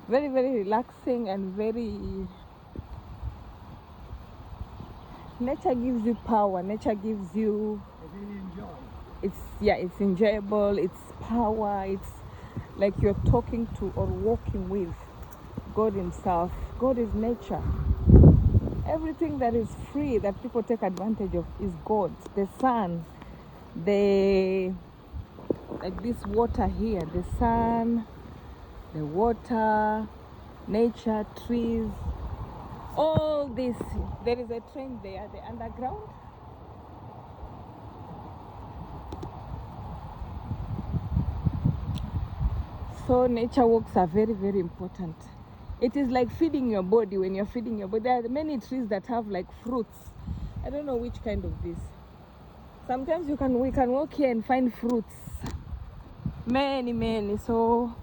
very, very relaxing and very... Nature gives you power. Nature gives you... It's enjoyable. It's power. It's like you're talking to or walking with God himself. God is nature. Everything that is free that people take advantage of is God. The sun, like this water here, the sun, the water, nature, trees, all this. There is a train there, the underground. So nature walks are very, very important. It is like feeding your body. When you're feeding your body, there are many trees that have like fruits. I don't know which kind of this. Sometimes we can walk here and find fruits. Many. So